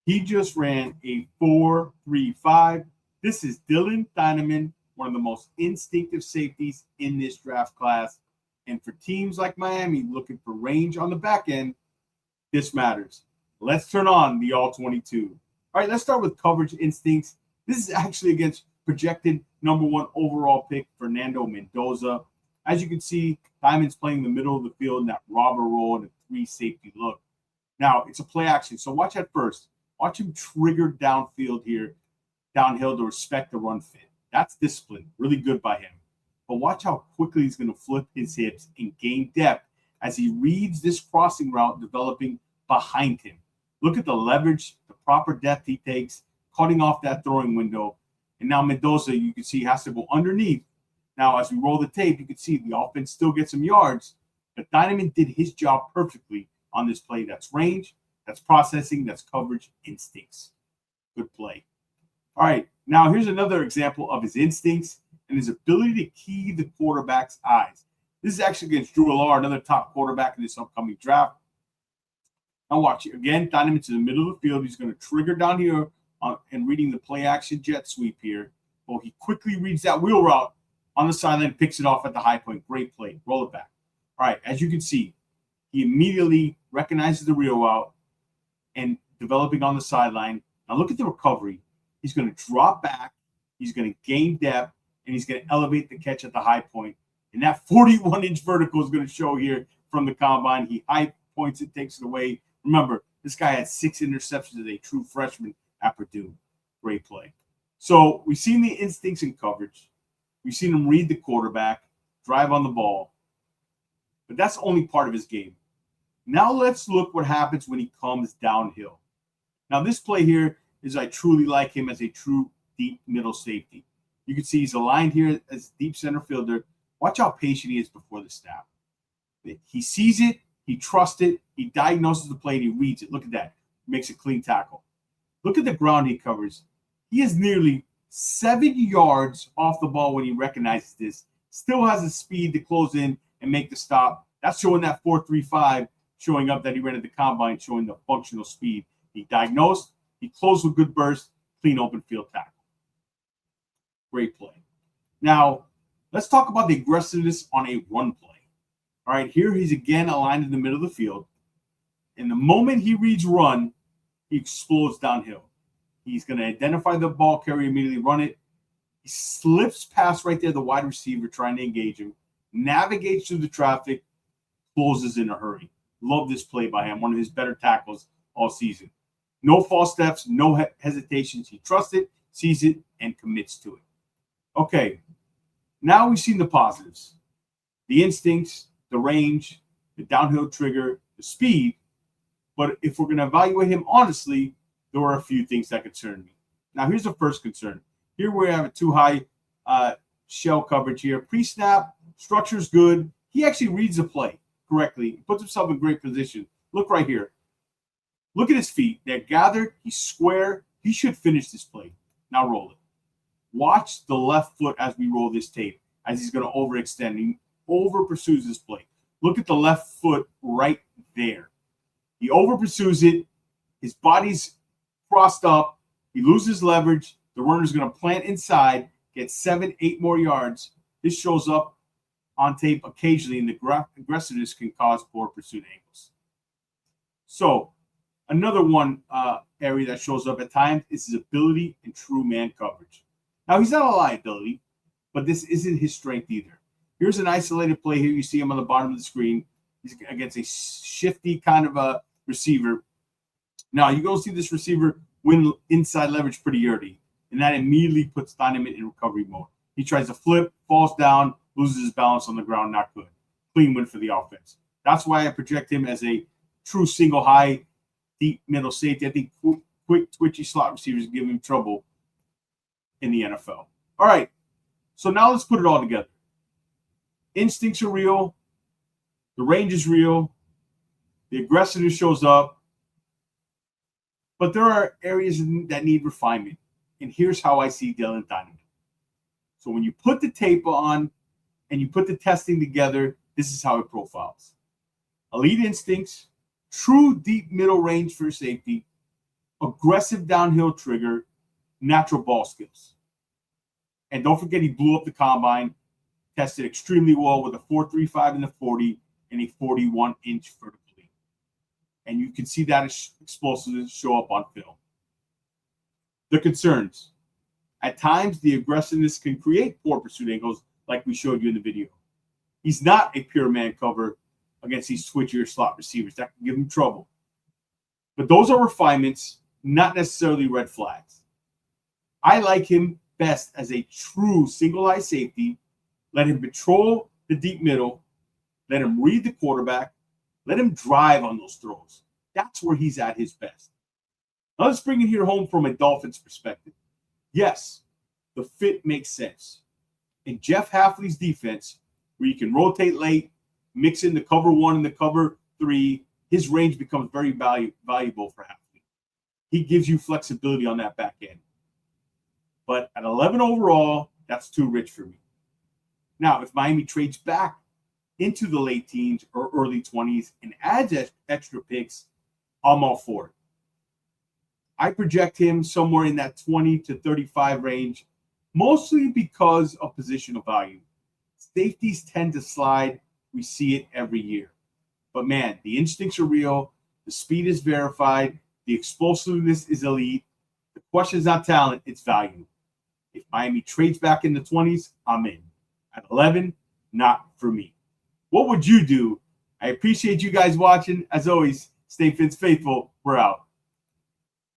He just ran a 4.35. This is Dillon Thieneman, one of the most instinctive safeties in this draft class. And for teams like Miami looking for range on the back end, this matters. Let's turn on the All-22. All right, let's start with coverage instincts. This is actually against projected number 1 overall pick, Fernando Mendoza. As you can see, Thieneman's playing the middle of the field in that robber role in a 3 safety look. Now, it's a play action, so watch at first. Watch him trigger downfield here, downhill to respect the run fit. That's discipline, really good by him. But watch how quickly he's going to flip his hips and gain depth as he reads this crossing route developing behind him. Look at the leverage, the proper depth he takes, cutting off that throwing window. And now Mendoza, you can see, has to go underneath. Now, as we roll the tape, you can see the offense still gets some yards, but Thieneman did his job perfectly on this play. That's range, that's processing, that's coverage instincts. Good play. All right, now here's another example of his instincts and his ability to key the quarterback's eyes. This is actually against Drew Allar, another top quarterback in this upcoming draft. Now watch it. Again, Thieneman to the middle of the field. He's going to trigger down here and reading the play action jet sweep here. Well, he quickly reads that wheel route on the sideline, picks it off at the high point. Great play. Roll it back. All right, as you can see, he immediately recognizes the wheel route and developing on the sideline. Now look at the recovery. He's going to drop back. He's going to gain depth, and he's going to elevate the catch at the high point. And that 41-inch vertical is going to show here from the combine. He high points it, takes it away. Remember, this guy had 6 interceptions as a true freshman at Purdue. Great play. So we've seen the instincts in coverage. We've seen him read the quarterback, drive on the ball. But that's only part of his game. Now let's look what happens when he comes downhill. Now this play here is I truly like him as a true deep middle safety. You can see he's aligned here as deep center fielder. Watch how patient he is before the snap. He sees it, he trusts it, he diagnoses the play, and he reads it. Look at that. Makes a clean tackle. Look at the ground he covers. He is nearly 7 yards off the ball when he recognizes this. Still has the speed to close in and make the stop. That's showing that 4.35, showing up that he ran at the combine, showing the functional speed. He diagnosed, he closed with good burst, clean open field tackle. Great play. Now, let's talk about the aggressiveness on a run play. All right, here he's again aligned in the middle of the field. And the moment he reads run, he explodes downhill. He's going to identify the ball carrier, immediately run it. He slips past right there the wide receiver trying to engage him, navigates through the traffic, closes in a hurry. Love this play by him, one of his better tackles all season. No false steps, no hesitations. He trusts it, sees it, and commits to it. Okay, now we've seen the positives. The instincts, the range, the downhill trigger, the speed. But if we're going to evaluate him honestly, there are a few things that concern me. Now, here's the first concern. Here we have a too high shell coverage here. Pre-snap, structure's good. He actually reads the play correctly. He puts himself in great position. Look right here. Look at his feet. They're gathered. He's square. He should finish this play. Now roll it. Watch the left foot as we roll this tape, as he's going to overextend. He over pursues this play. Look at the left foot right there. He over pursues it. His body's crossed up. He loses leverage. The runner's going to plant inside, get 7, 8 more yards. This shows up on tape occasionally, and the aggressiveness can cause poor pursuit angles. So another one area that shows up at times is his ability in true man coverage. Now, he's not a liability, but this isn't his strength either. Here's an isolated play here. You see him on the bottom of the screen. He's against a shifty kind of a receiver. Now, you go see this receiver win inside leverage pretty early, and that immediately puts Thieneman in recovery mode. He tries to flip, falls down, loses his balance on the ground. Not good. Clean win for the offense. That's why I project him as a true single high, deep middle safety. I think quick, twitchy slot receivers give him trouble in the NFL. All right, so now let's put it all together. Instincts are real. The range is real. The aggressiveness shows up. But there are areas that need refinement. And here's how I see Dillon Thieneman. So when you put the tape on and you put the testing together, this is how it profiles. Elite instincts, true deep middle range for safety, aggressive downhill trigger, natural ball skills. And don't forget, he blew up the combine, tested extremely well with a 4.35 in the 40 and a 41-inch vertically. And you can see that explosiveness show up on film. The concerns. At times, the aggressiveness can create poor pursuit angles, like we showed you in the video. He's not a pure man cover against these switchier slot receivers. That can give him trouble. But those are refinements, not necessarily red flags. I like him best as a true single-eye safety. Let him patrol the deep middle. Let him read the quarterback. Let him drive on those throws. That's where he's at his best. Now let's bring it here home from a Dolphins perspective. Yes, the fit makes sense. In Jeff Hafley's defense, where you can rotate late, mix in the cover 1 and the cover 3, his range becomes very valuable for Hafley. He gives you flexibility on that back end. But at 11 overall, that's too rich for me. Now, if Miami trades back into the late teens or early 20s and adds extra picks, I'm all for it. I project him somewhere in that 20 to 35 range, mostly because of positional value. Safeties tend to slide. We see it every year. But man, the instincts are real. The speed is verified. The explosiveness is elite. The question is not talent, it's value. If Miami trades back in the 20s, I'm in. At 11, not for me. What would you do? I appreciate you guys watching. As always, stay Fins faithful. We're out.